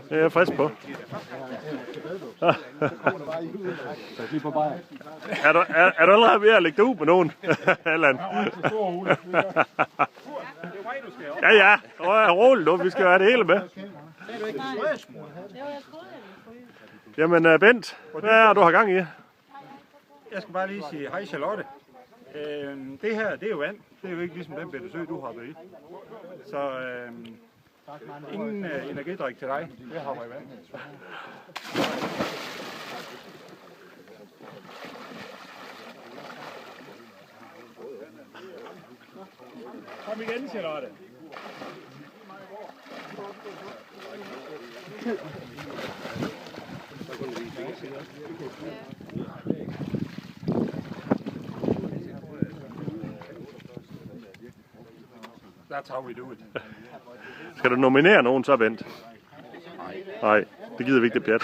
Det er jeg frisk på. Er du allerede ved at lægge dig ud med nogen, Allan? Ja, roligt nu. Vi skal have det hele med. Jamen, Bent, hvad er du har gang i? Jeg skal bare lige sige hej Charlotte. Det her, det er jo vand. Det er jo ikke ligesom den Bette du hopper i. Så ingen energidrik til dig. Det hopper i vand. Kom igen, Charlotte. That's how we do it. Skal du nominere nogen så, Bent? Nej, det gider vi ikke, det pjat.